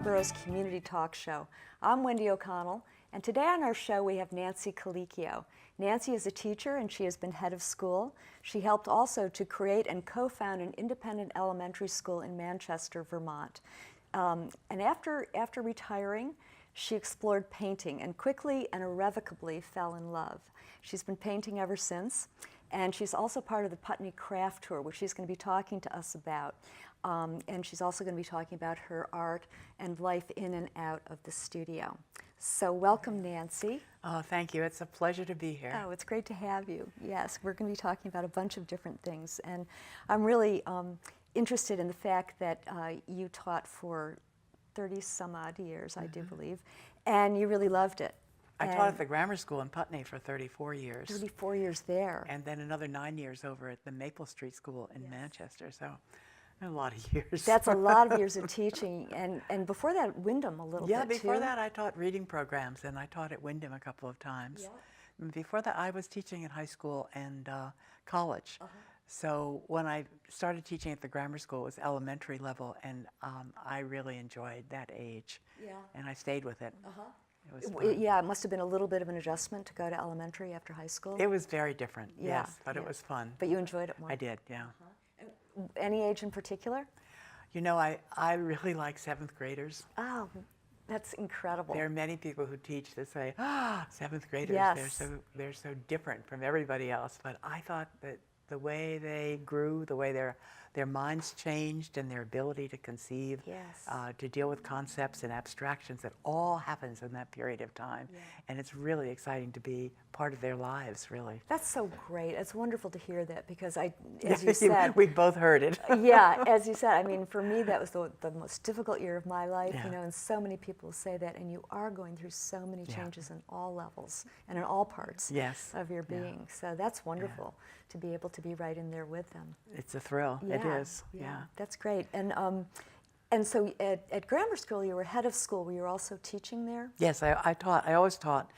Brattleboro's community talk show. I'm Wendy O'Connell, and today on our show we have Nancy Calicchio. Nancy is a teacher and she has been head of school. She helped also to create and co-found an independent elementary school in Manchester, Vermont. And after retiring, she explored painting and quickly and irrevocably fell in love. She's been painting ever since, and she's also part of the Putney Craft Tour, which she's going to be talking to us about. And she's also going to be talking about her art and life in and out of the studio. So welcome, Nancy. Oh, thank you. It's a pleasure to be here. Oh, it's great to have you. Yes, we're going to be talking about a bunch of different things. And I'm really interested in the fact that you taught for 30 some odd years, I do believe, and you really loved it. I taught at the grammar school in Putney for 34 years. 34 years there. And then another 9 years over at the Maple Street School in Manchester. So a lot of years. That's a lot of years of teaching. And before that, Wyndham a little bit, Yeah, before too. that I taught reading programs, and I taught at Wyndham a couple of times. Yeah. And before that I was teaching in high school and college. So when I started teaching at the grammar school, it was elementary level, and I really enjoyed that age. Yeah. And I stayed with it. It was fun. Yeah, it must have been a little bit of an adjustment to go to elementary after high school. It was very different, yes, but it was fun. But you enjoyed it more. I did, yeah. Any age in particular? You know, I really like 7th graders. Oh, that's incredible. There are many people who teach that say, ah, 7th graders, Yes. they're so different from everybody else. But I thought that the way they grew, the way their minds changed, and their ability to conceive, to deal with concepts and abstractions, that all happens in that period of time. Yeah. And it's really exciting to be part of their lives, really. That's so great. It's wonderful to hear that, because as you said, we both heard it. Yeah, as you said, I mean, for me, that was the most difficult year of my life, Yeah. you know, and so many people say that, and you are going through so many changes in all levels and in all parts of your being. So that's wonderful to be able to be right in there with them. It's a thrill. It is. Yeah. That's great. And so at grammar school, you were head of school. Were you also teaching there? Yes, I taught. I always taught.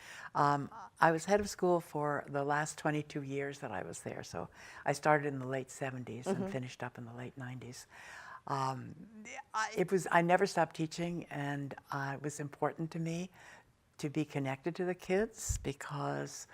I was head of school for the last 22 years that I was there. So I started in the late 70s and finished up in the late 90s. I never stopped teaching, and it was important to me to be connected to the kids, because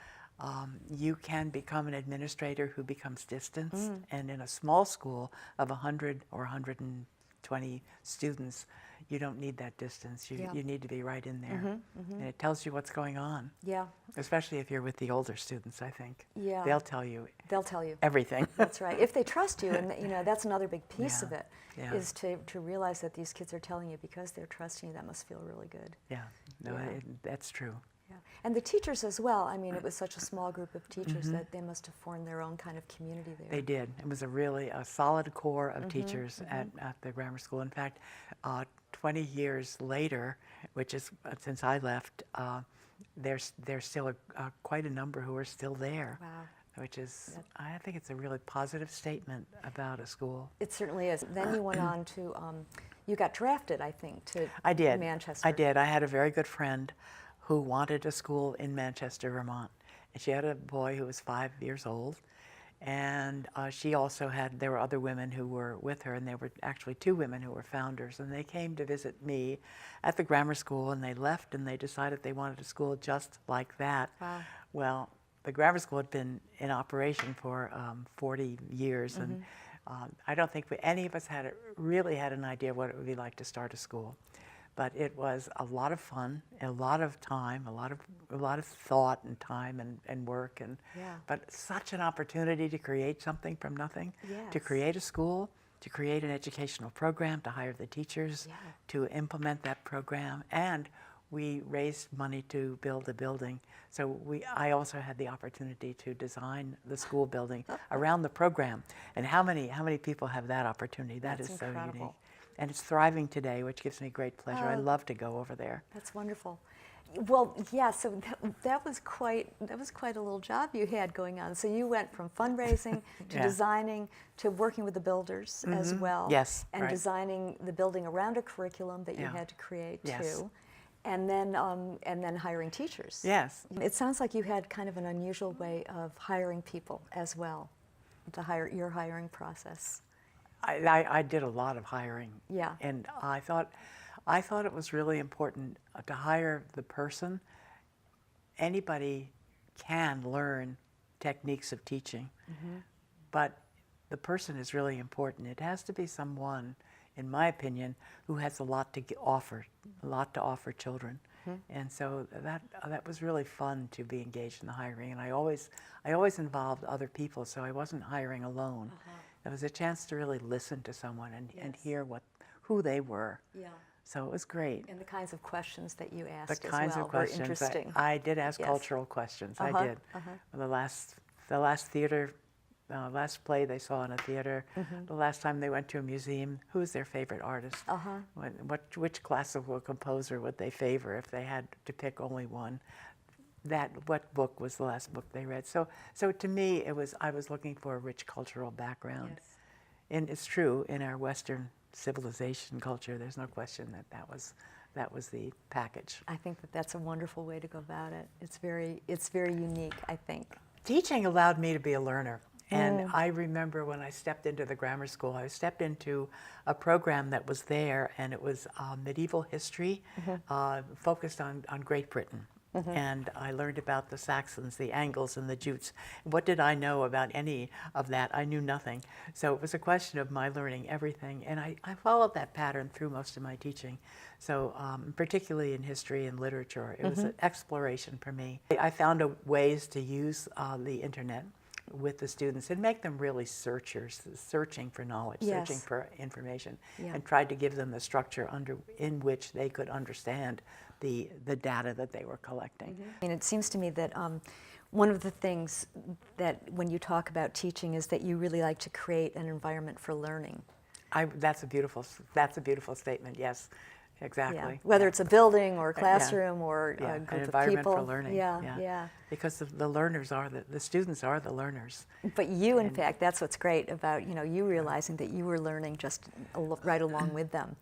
you can become an administrator who becomes distanced, and in a small school of 100 or 120 students, you don't need that distance. You need to be right in there, and it tells you what's going on. Yeah. Especially if you're with the older students, I think. Yeah. They'll tell you. They'll tell you everything. That's right. If they trust you, and you know, that's another big piece of it, is to realize that these kids are telling you because they're trusting you. That must feel really good. Yeah. No, that's true. Yeah. And the teachers as well. I mean, it was such a small group of teachers that they must have formed their own kind of community there. They did. It was a solid core of teachers at the grammar school. In fact, 20 years later, which is since I left, there's still quite a number who are still there. Wow. Which is, I think it's a really positive statement about a school. It certainly is. Then you went on to, you got drafted, I think, to Manchester. I did. I had a very good friend who wanted a school in Manchester, Vermont. And she had a boy who was 5 years old. And she also there were other women who were with her, and there were actually 2 women who were founders. And they came to visit me at the grammar school, and they left, and they decided they wanted a school just like that. Wow. Well, the grammar school had been in operation for 40 years, and I don't think any of us really had an idea what it would be like to start a school. But it was a lot of fun, a lot of time, a lot of thought and time and work, but such an opportunity to create something from nothing, to create a school, to create an educational program, to hire the teachers, to implement that program, and we raised money to build a building. So I also had the opportunity to design the school building around the program. And how many people have that opportunity? That's so unique. And it's thriving today, which gives me great pleasure. I love to go over there. That's wonderful. Well, yeah. So that was quite a little job you had going on. So you went from fundraising to designing to working with the builders as well. Yes. And designing the building around a curriculum that you had to create too. And then hiring teachers. Yes. It sounds like you had kind of an unusual way of hiring people as well, your hiring process. I did a lot of hiring. Yeah. And I thought I thought it was really important to hire the person. Anybody can learn techniques of teaching, but the person is really important. It has to be someone, in my opinion, who has a lot to offer children. And so that was really fun to be engaged in the hiring. And I always involved other people, so I wasn't hiring alone. It was a chance to really listen to someone and hear who they were. Yeah. So it was great. And the kinds of questions that you asked The as kinds well of questions. were interesting. I did ask Yes. cultural questions. I did. The last theater, last play they saw in a theater, the last time they went to a museum, who's their favorite artist? Which classical composer would they favor if they had to pick only one? What book was the last book they read? So to me, I was looking for a rich cultural background. Yes. And it's true, in our Western civilization culture, there's no question that was the package. I think that's a wonderful way to go about it. It's very unique, I think. Teaching allowed me to be a learner. And I remember when I stepped into the grammar school, I stepped into a program that was there, and it was medieval history focused on Great Britain. And I learned about the Saxons, the Angles, and the Jutes. What did I know about any of that? I knew nothing. So it was a question of my learning everything. And I followed that pattern through most of my teaching. So particularly in history and literature, it was an exploration for me. I found ways to use the internet with the students and make them really searchers, searching for knowledge, searching for information, and tried to give them the structure in which they could understand the data that they were collecting. And it seems to me that one of the things that when you talk about teaching is that you really like to create an environment for learning. That's a beautiful statement. Yes, exactly. Yeah. Whether it's a building or a classroom or a group an of environment people. for learning. Yeah. Because the learners are the students are the learners. But you, in fact, that's what's great about you realizing that you were learning just right along with them.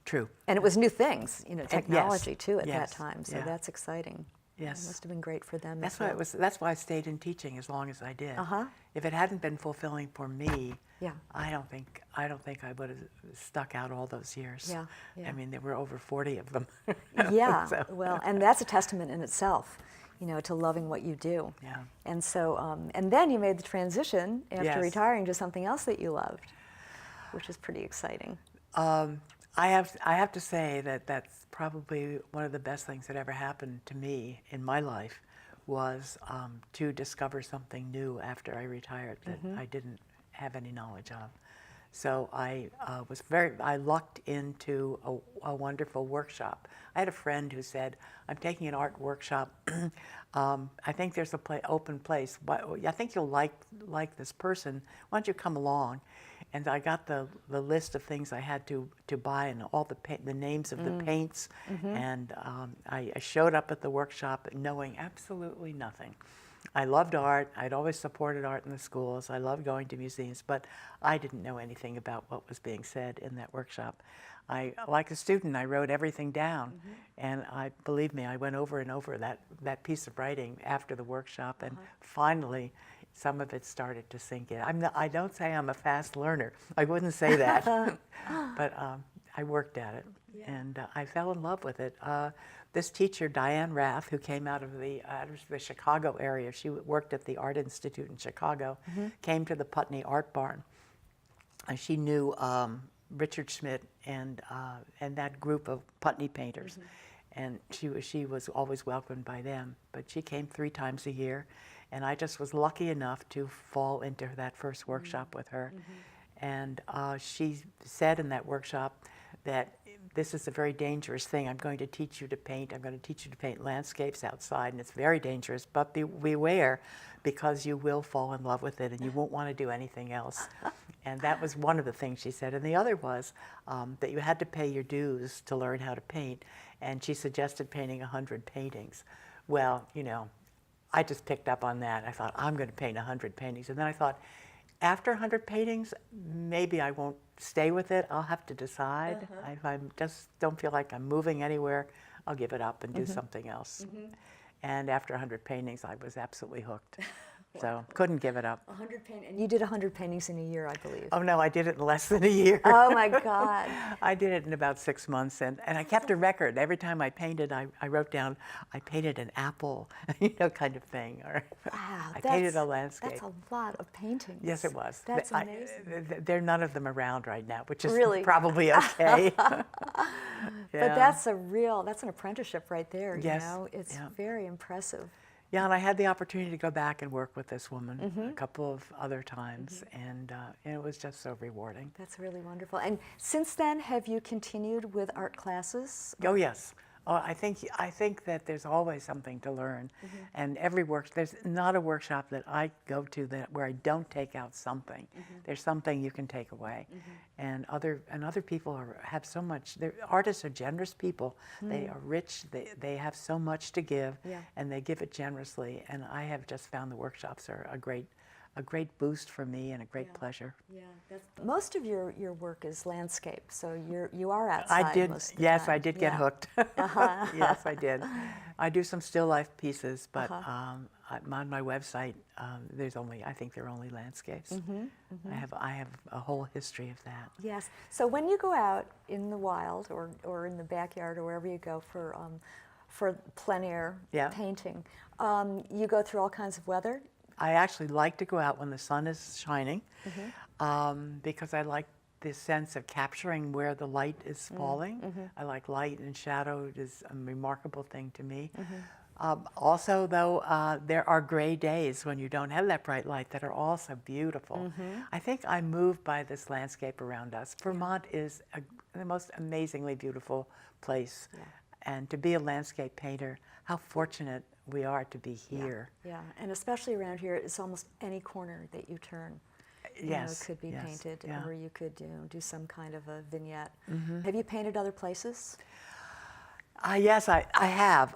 True. And it was new things, technology too at that Yes. time. So that's exciting. Yes. It must have been great for them. That's as well. why that's why I stayed in teaching as long as I did. If it hadn't been fulfilling for me, I don't think I would have stuck out all those years. Yeah. I mean, there were over 40 of them. Yeah. So. Well, and that's a testament in itself, to loving what you do. Yeah. And so, and then you made the transition after retiring to something else that you loved, which is pretty exciting. I have to say that that's probably one of the best things that ever happened to me in my life was to discover something new after I retired that I didn't have any knowledge of. So I lucked into a wonderful workshop. I had a friend who said, "I'm taking an art workshop. I think there's an open place. I think you'll like this person. Why don't you come along?" And I got the list of things I had to buy and all the names of the paints. And I showed up at the workshop knowing absolutely nothing. I loved art. I'd always supported art in the schools. I loved going to museums, but I didn't know anything about what was being said in that workshop. Like a student, I wrote everything down. And believe me, I went over and over that piece of writing after the workshop, and finally, some of it started to sink in. I don't say I'm a fast learner. I wouldn't say that. But I worked at it, and I fell in love with it. This teacher, Diane Rath, who came out of the Chicago area, she worked at the Art Institute in Chicago, came to the Putney Art Barn. And she knew Richard Schmidt and that group of Putney painters. And she was always welcomed by them. But she came 3 times a year. And I just was lucky enough to fall into that first workshop with her. And she said in that workshop that this is a very dangerous thing. I'm going to teach you to paint. I'm going to teach you to paint landscapes outside, and it's very dangerous. But beware, because you will fall in love with it, and you won't want to do anything else. And that was one of the things she said. And the other was that you had to pay your dues to learn how to paint. And she suggested painting 100 paintings. Well, I just picked up on that. I thought, I'm going to paint 100 paintings. And then I thought, after 100 paintings, maybe I won't stay with it. I'll have to decide. If I just don't feel like I'm moving anywhere, I'll give it up and do something else. And after 100 paintings, I was absolutely hooked. So couldn't give it up. 100 and you did 100 paintings in a year, I believe. Oh no, I did it in less than a year. Oh my God. I did it in about 6 months, and I kept a record. Every time I painted, I wrote down, I painted an apple, kind of thing, or Wow, I painted a landscape. That's a lot of paintings. Yes, it was. That's amazing. There are none of them around right now, which is Really? probably okay. But that's an apprenticeship right there, Yes, you know? It's very impressive. Yeah, and I had the opportunity to go back and work with this woman a couple of other times, and it was just so rewarding. That's really wonderful. And since then, have you continued with art classes? Oh yes. I think that there's always something to learn, and there's not a workshop that I go to where I don't take out something. There's something you can take away, and other people have so much. Artists are generous people. They are rich. They have so much to give, and they give it generously. And I have just found the workshops are a great boost for me and a great pleasure. Yeah, most of your work is landscape, so you are outside. I did. Most of the Yes, time. I did get hooked. Yes, I did. I do some still life pieces, but on my website, I think there are only landscapes. I have a whole history of that. Yes. So when you go out in the wild or in the backyard or wherever you go for plein air painting, you go through all kinds of weather. I actually like to go out when the sun is shining because I like the sense of capturing where the light is falling. I like light and shadow. It is a remarkable thing to me. Also, though, there are gray days when you don't have that bright light that are also beautiful. I think I'm moved by this landscape around us. Vermont is the most amazingly beautiful place. And to be a landscape painter, how fortunate we are to be here. Yeah, and especially around here, it's almost any corner that you turn. Yes, could be painted, or you could do some kind of a vignette. Have you painted other places? Yes, I have.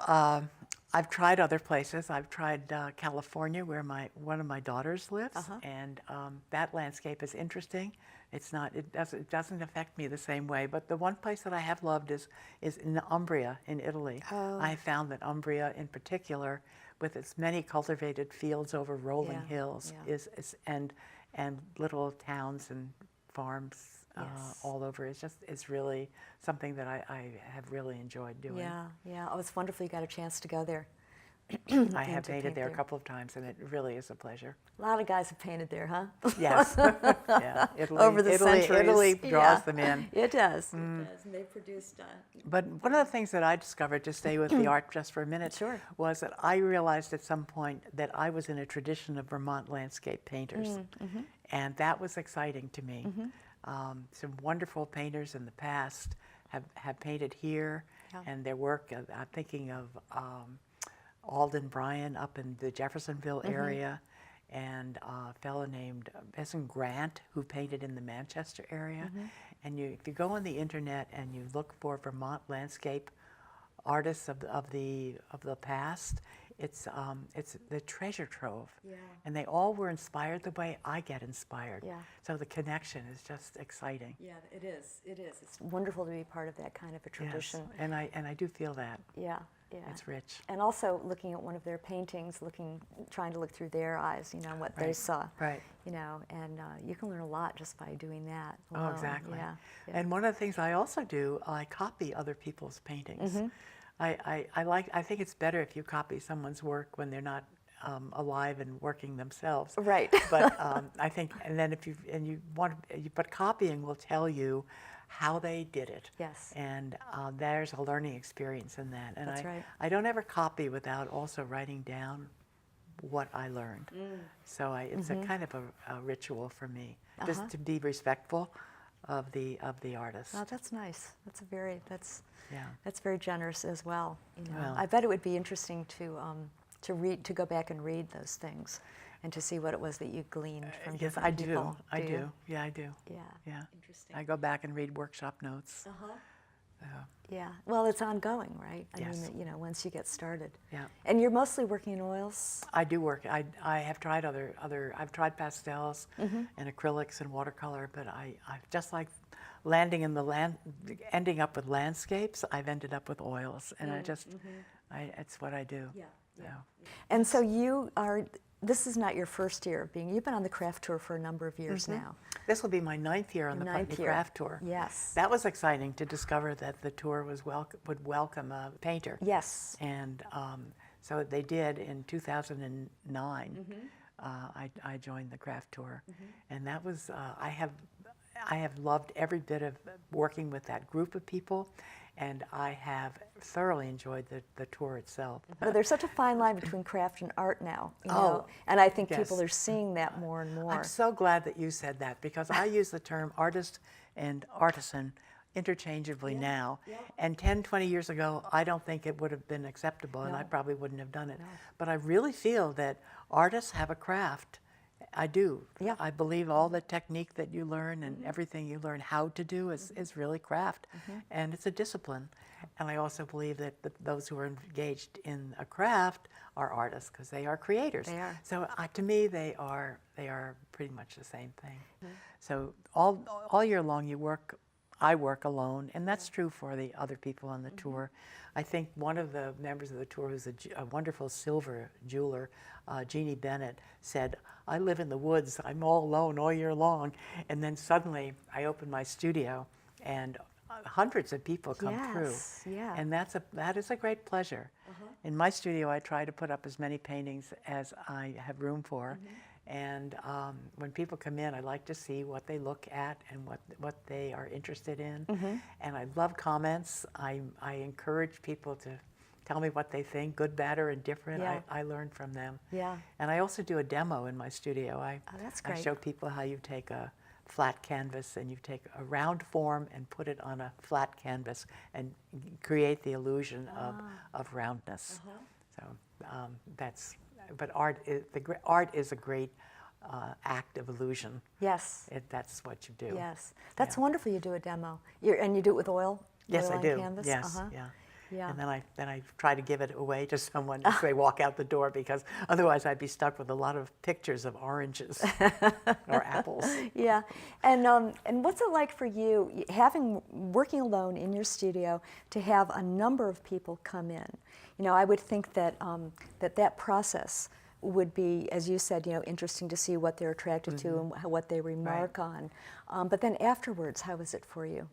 I've tried other places. I've tried California, where one of my daughters lives, and that landscape is interesting. It doesn't affect me the same way. But the one place that I have loved is in Umbria, in Italy. I found that Umbria, in particular, with its many cultivated fields over rolling hills, and little towns and farms all over, it's really something that I have really enjoyed doing. Yeah. Oh, it's wonderful you got a chance to go there. I have painted there a couple of times, and it really is a pleasure. A lot of guys have painted there, huh? Yes. Yeah. Over the centuries. Italy draws them in. It does. It does, and they produced. But one of the things that I discovered, to stay with the art just for a minute, was that I realized at some point that I was in a tradition of Vermont landscape painters, and that was exciting to me. Some wonderful painters in the past have painted here, and their work. I'm thinking of Alden Bryan up in the Jeffersonville area, and a fellow named Besson Grant, who painted in the Manchester area. And if you go on the internet and you look for Vermont landscape artists of the past, it's the treasure trove. And they all were inspired the way I get inspired. So the connection is just exciting. Yeah, it is. It is. It's wonderful to be part of that kind of a tradition. Yes, and I do feel that. Yeah. It's rich. And also looking at one of their paintings, trying to look through their eyes, what they saw. Right. And you can learn a lot just by doing that alone. Oh, exactly. Yeah. And one of the things I also do, I copy other people's paintings. I think it's better if you copy someone's work when they're not alive and working themselves. Right. But I think, but copying will tell you how they did it. Yes. And there's a learning experience in that. And That's right. I don't ever copy without also writing down what I learned. So it's a kind of a ritual for me, just to be respectful of the artist. Oh, that's nice. That's very generous as well. Well, I bet it would be interesting to go back and read those things, and to see what it was that you gleaned from different people. I do. Yeah, I do. Yeah. Interesting. I go back and read workshop notes. Yeah. Well, it's ongoing, right? Yes. I mean, once you get started. Yeah. And you're mostly working in oils? I do work. I have tried I've tried pastels and acrylics and watercolor, but I just like ending up with landscapes. I've ended up with oils, and it's what I do. Yeah. And so you are this is not your first year of being, you've been on the craft tour for a number of years now. This will be my 9th year on the Putney Craft Tour. Yes. That was exciting to discover that the tour was would welcome a painter. Yes. And so they did in 2009. I joined the craft tour, and that was I have loved every bit of working with that group of people, and I have thoroughly enjoyed the tour itself. Well, there's such a fine line between craft and art now, you know? And I think people are seeing that more and more. I'm so glad that you said that, because I use the term artist and artisan interchangeably now. And 10, 20 years ago, I don't think it would have been acceptable, and I probably wouldn't have done it. But I really feel that artists have a craft. I do. Yeah. I believe all the technique that you learn and everything you learn how to do is really craft, and it's a discipline. And I also believe that those who are engaged in a craft are artists, because they are creators. They are. So to me, they are pretty much the same thing. So all year long I work alone, and that's true for the other people on the tour. I think one of the members of the tour, who's a wonderful silver jeweler, Jeannie Bennett, said, "I live in the woods, I'm all alone all year long." And then suddenly I open my studio and hundreds of people come through. Yeah. And that is a great pleasure. In my studio, I try to put up as many paintings as I have room for. And when people come in, I like to see what they look at and what they are interested in. And I love comments. I encourage people to tell me what they think, good, bad, or indifferent. I learn from them. Yeah. And I also do a demo in my studio. That's great. I show people how you take a flat canvas and you take a round form and put it on a flat canvas and create the illusion of roundness. So but art is a great act of illusion. Yes. That's what you do. Yes. That's wonderful you do a demo. And you do it with oil? Yes, oil I on do. Canvas? Yes, yeah. Yeah. And then I try to give it away to someone as they walk out the door, because otherwise I'd be stuck with a lot of pictures of oranges or apples. Yeah. And what's it like for you, working alone in your studio, to have a number of people come in? You know, I would think that that process would be, as you said, you know, interesting to see what they're attracted to and what they remark on. But then afterwards, how is it for you?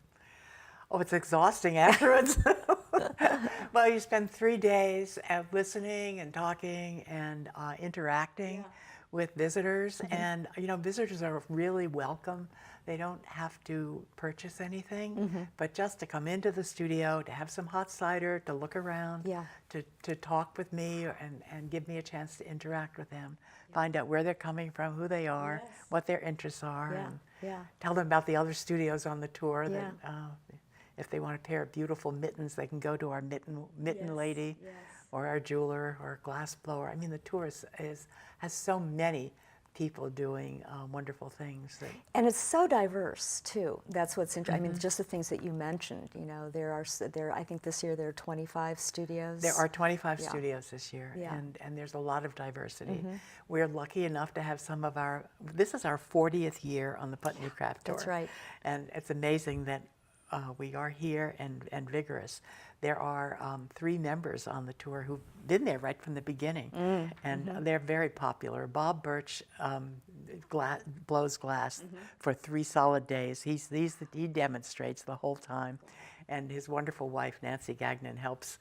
Oh, it's exhausting afterwards. Well, you spend 3 days listening and talking and interacting with visitors, and you know, visitors are really welcome. They don't have to purchase anything, but just to come into the studio, to have some hot cider, to look around, to talk with me and give me a chance to interact with them, find out where they're coming from, who they are, what their interests are, and tell them about the other studios on the tour. That, if they want a pair of beautiful mittens, they can go to our mitten lady, or our jeweler, or glass blower. I mean, the tour has so many people doing wonderful things. And it's so diverse too. That's what's interesting. I mean, just the things that you mentioned. You know, I think this year there are 25 studios. There are 25 studios this year, and there's a lot of diversity. We're lucky enough to have some of this is our 40th year on the Putney Craft Tour. That's right. And it's amazing that we are here and vigorous. There are 3 members on the tour who've been there right from the beginning, and they're very popular. Bob Birch blows glass for 3 solid days. He demonstrates the whole time, and his wonderful wife Nancy Gagnon helps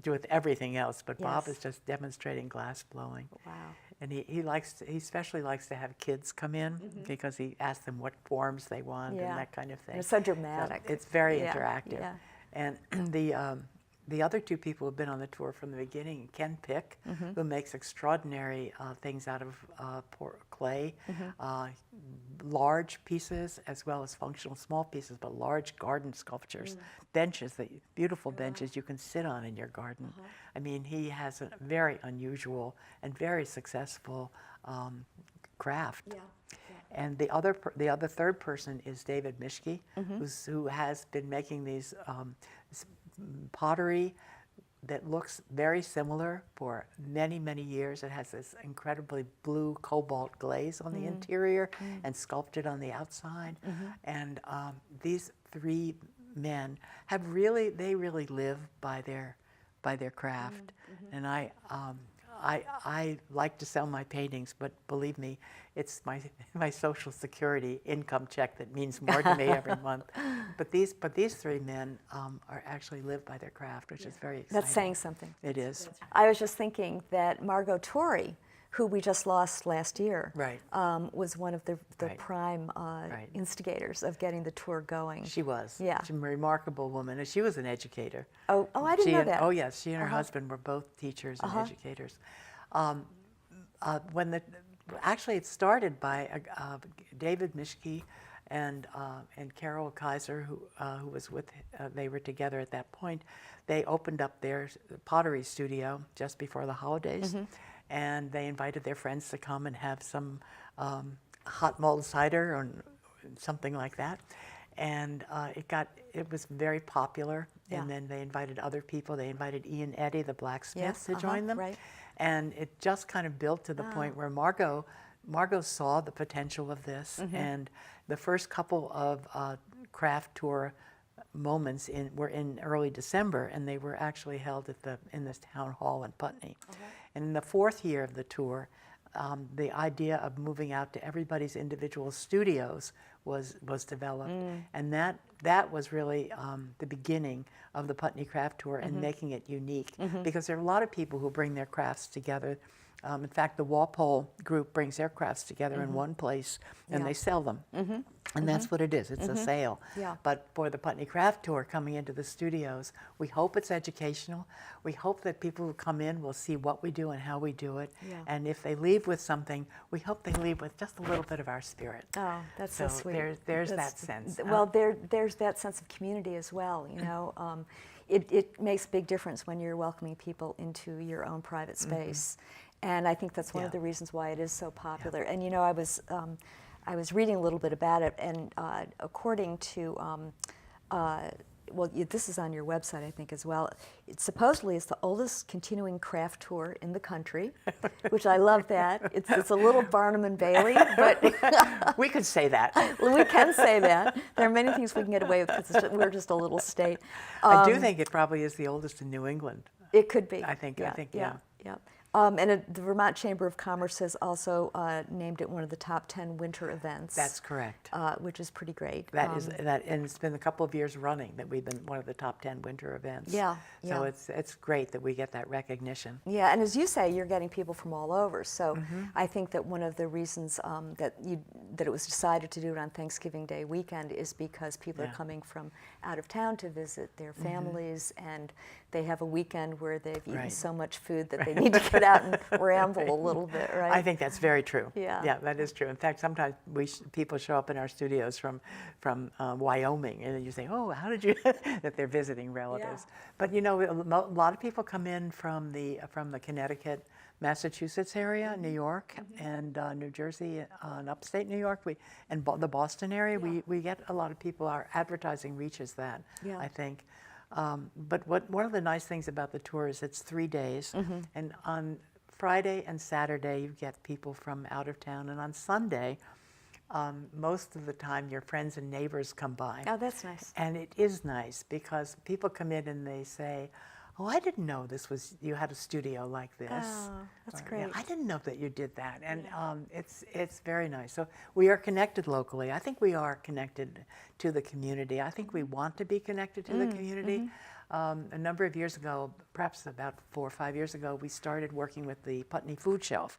do with everything else. But Bob is just demonstrating glass blowing. Wow. And he especially likes to have kids come in, because he asks them what forms they want and that kind of thing. And it's so dramatic. So it's very interactive. Yeah. And the other 2 people who've been on the tour from the beginning, Ken Pick, who makes extraordinary things out of clay, large pieces as well as functional small pieces, but large garden sculptures, benches, beautiful benches you can sit on in your garden. I mean, he has a very unusual and very successful craft. And the other third person is David Mischke, who has been making these pottery that looks very similar for many, many years. It has this incredibly blue cobalt glaze on the interior and sculpted on the outside. And these 3 men they really live by their craft. And I like to sell my paintings, but believe me, it's my Social Security income check that means more to me every month. But these three men are actually live by their craft, which is very exciting. That's saying something. It is. I was just thinking that Margot Torrey, who we just lost last year, Right. was one of the Right. prime Right. instigators of getting the tour going. She was. Yeah. She's a remarkable woman, and she was an educator. Oh, I didn't know that. Oh, yes. She and her husband were both teachers and educators. Actually, it started by David Mischke and Carol Kaiser, who was with. They were together at that point. They opened up their pottery studio just before the holidays, and they invited their friends to come and have some hot mulled cider or something like that. And it was very popular. Yeah. And then they invited other people. They invited Ian Eddy, the blacksmith, Yes, to join them. right. And it just kind of built to the point where Margot saw the potential of this. And the first couple of craft tour moments were in early December, and they were actually held in this town hall in Putney. And in the fourth year of the tour, the idea of moving out to everybody's individual studios was developed, and that was really the beginning of the Putney Craft Tour and making it unique, because there are a lot of people who bring their crafts together. In fact, the Walpole group brings their crafts together in one place, and they sell them. And that's what it is. It's a sale. Yeah. But for the Putney Craft Tour coming into the studios, we hope it's educational. We hope that people who come in will see what we do and how we do it. Yeah. And if they leave with something, we hope they leave with just a little bit of our spirit. Oh, that's so sweet. There's that sense. Well, there's that sense of community as well. You know, it makes a big difference when you're welcoming people into your own private space, and I think that's one of the reasons why it is so popular. And you know, I was reading a little bit about it, and according to this is on your website, I think, as well. It supposedly is the oldest continuing craft tour in the country, which I love that. It's a little Barnum and Bailey, but we could say that. we can say that. There are many things we can get away with because we're just a little state. I do think it probably is the oldest in New England. It could be. I think, yeah. And the Vermont Chamber of Commerce has also named it one of the top 10 winter events. That's correct. Which is pretty great. And it's been a couple of years running that we've been one of the top 10 winter events. Yeah. So it's great that we get that recognition. Yeah, and as you say, you're getting people from all over. So I think that one of the reasons that it was decided to do it on Thanksgiving Day weekend is because people are coming from out of town to visit their families, and they have a weekend where they've eaten so much food that they need to get out and ramble a little bit, right? I think that's very true. Yeah. That is true. In fact, sometimes people show up in our studios from Wyoming, and you say, "Oh, how did you?" that they're visiting relatives. Yeah. But you know, a lot of people come in from the Connecticut, Massachusetts area, New York, and New Jersey, and upstate New York. The Boston area. We get a lot of people. Our advertising reaches that. Yeah. I think. But one of the nice things about the tour is it's 3 days, and on Friday and Saturday you get people from out of town, and on Sunday, most of the time your friends and neighbors come by. Oh, that's nice. And it is nice because people come in and they say, "Oh, I didn't know you had a studio like this." Oh, that's great. "I didn't know that you did that," and it's very nice. So we are connected locally. I think we are connected to the community. I think we want to be connected to the community. A number of years ago, perhaps about 4 or 5 years ago, we started working with the Putney Food Shelf.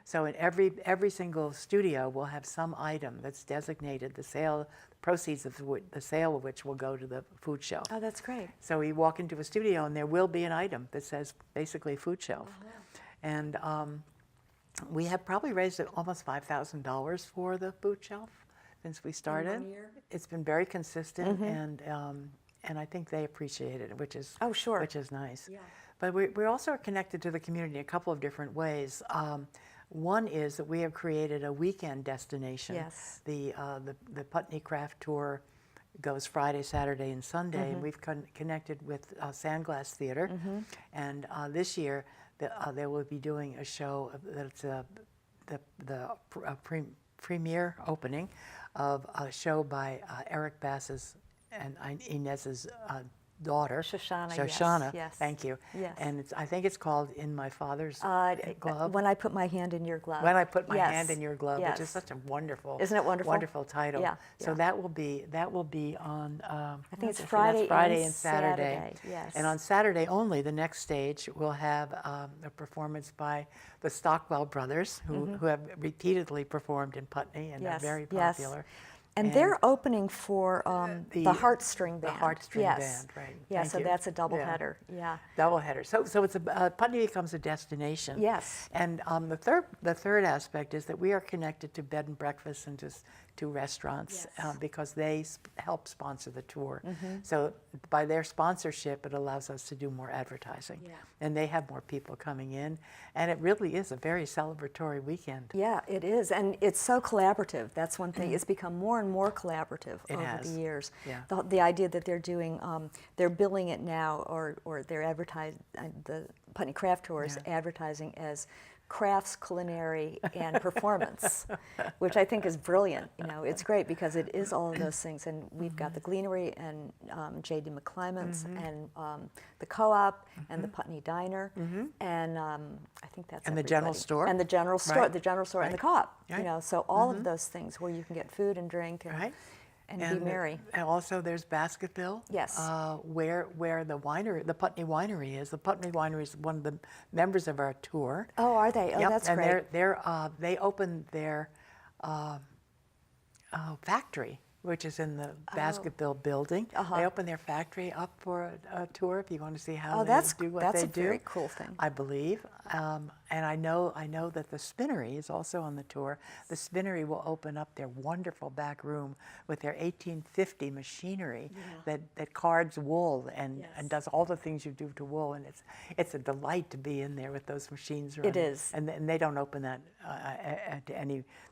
So in every single studio, we'll have some item that's designated the proceeds of the sale of which will go to the food shelf. Oh, that's great. So we walk into a studio and there will be an item that says basically food shelf. And we have probably raised almost $5,000 for the food shelf since we started. 1 year? It's been very consistent, and I think they appreciate it, which is which is nice. Yeah. But we also are connected to the community in a couple of different ways. One is that we have created a weekend destination. Yes. The Putney Craft Tour goes Friday, Saturday, and Sunday, and we've connected with Sandglass Theater. And this year, they will be doing a show that's the premiere opening of a show by Eric Bass's and Inez's daughter, Shoshana, yes. Thank you. Yes. And I think it's called In My Father's Glove. When I Put My Hand in Your Glove. When I Put My Yes. Hand in Your Glove, Yes. which is such a wonderful, isn't it wonderful? Wonderful title. Yeah. So yeah. that will be on. I think it's that's Friday and Saturday. Yes. And on Saturday only, the next stage will have a performance by the Stockwell brothers, who have repeatedly performed in Putney and yes. are very yes. popular. And they're opening for the Heartstring Band. The Heartstring yes. Band, right. Yeah, Thank so you. that's a double header. Yeah. Double header. So it's Putney becomes a destination. Yes. And the third aspect is that we are connected to bed and breakfast and to restaurants Yes. because they help sponsor the tour. So by their sponsorship, it allows us to do more advertising. Yeah. And they have more people coming in. And it really is a very celebratory weekend. Yeah, it is. And it's so collaborative. That's one thing. It's become more and more collaborative It over has. the years. Yeah. The idea that they're doing, they're billing it now, or they're advertising, the Putney Craft Tour is advertising as crafts, culinary, and performance, which I think is brilliant. You know, it's great because it is all of those things. And we've got the Gleanery and J.D. McClymonds and the Co-op and the Putney Diner and I think that's And the general everybody. store. And the general store, Right. the general store, and the Right. Co-op. Right. You know, so all of those things where you can get food and drink and, Right. and be merry. And also there's Basketville. Yes. Where the winery, the Putney Winery is. The Putney Winery is one of the members of our tour. Oh, are they? Oh, Yep, that's and great. they opened their factory, which is in the Basketville building. They opened their factory up for a tour if you want to see how Oh, they that's do what that's they a do. very cool thing. I believe, and I know that the Spinnery is also on the tour. The Spinnery will open up their wonderful back room with their 1850 machinery that cards wool and does all the things you do to wool, and it's a delight to be in there with those machines running. It is. And they don't open that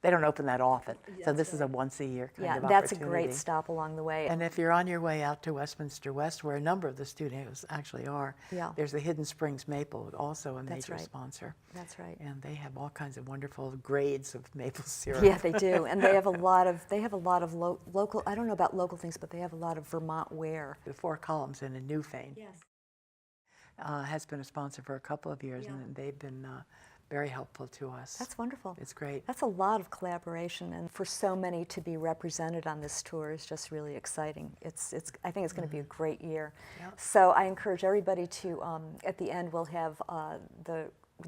they don't open that often. So this is a once a year kind of that's a opportunity. great stop along the way. And if you're on your way out to Westminster West, where a number of the studios actually are, there's the Hidden Springs Maple, also a major sponsor. That's right. And they have all kinds of wonderful grades of maple syrup. Yeah, they do, and they have a lot of local. I don't know about local things, but they have a lot of Vermont ware. The Four Columns in Newfane has been a sponsor for a couple of years, and they've been very helpful to us. That's wonderful. It's great. That's a lot of collaboration, and for so many to be represented on this tour is just really exciting. I think it's going to be a great year. Yep. So I encourage everybody to, at the end, we'll have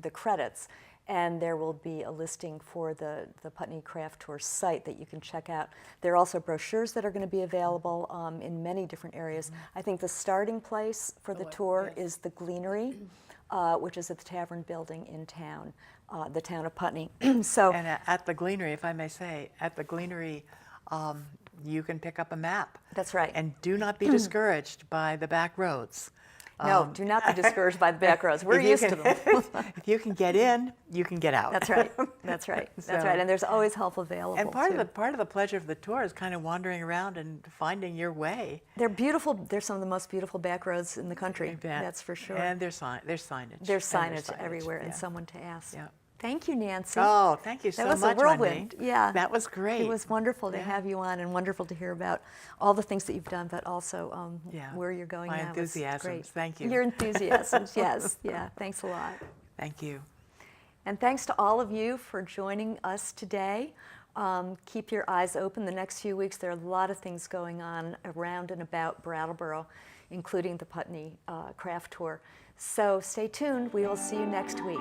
the credits, and there will be a listing for the Putney Craft Tour site that you can check out. There are also brochures that are going to be available in many different areas. I think the starting place for the tour is the Gleanery, which is at the Tavern Building in town, the town of Putney. So, And at the Gleanery, if I may say, at the Gleanery, you can pick up a map. that's right. And do not be discouraged by the back roads. No, do not be discouraged by the back roads. We're used to them. If you can get in, you can get out. That's right. That's right. That's So- right. And there's always help available. And part too. of the pleasure of the tour is kind of wandering around and finding your way. They're beautiful. They're some of the most beautiful back roads in the country. I bet. That's for sure. And there's signage. There's And signage everywhere and yeah. someone to ask. Yeah. Thank you, Nancy. Oh, thank you so that was much, a whirlwind. Wendy. Yeah. That was great. It was wonderful to have you on, and wonderful to hear about all the things that you've done, but also where you're going My now. It's enthusiasms. great. Thank you. Your enthusiasms, yes. Yeah, thanks a lot. Thank you. And thanks to all of you for joining us today. Keep your eyes open. The next few weeks, there are a lot of things going on around and about Brattleboro, including the Putney Craft Tour. So stay tuned. We will see you next week.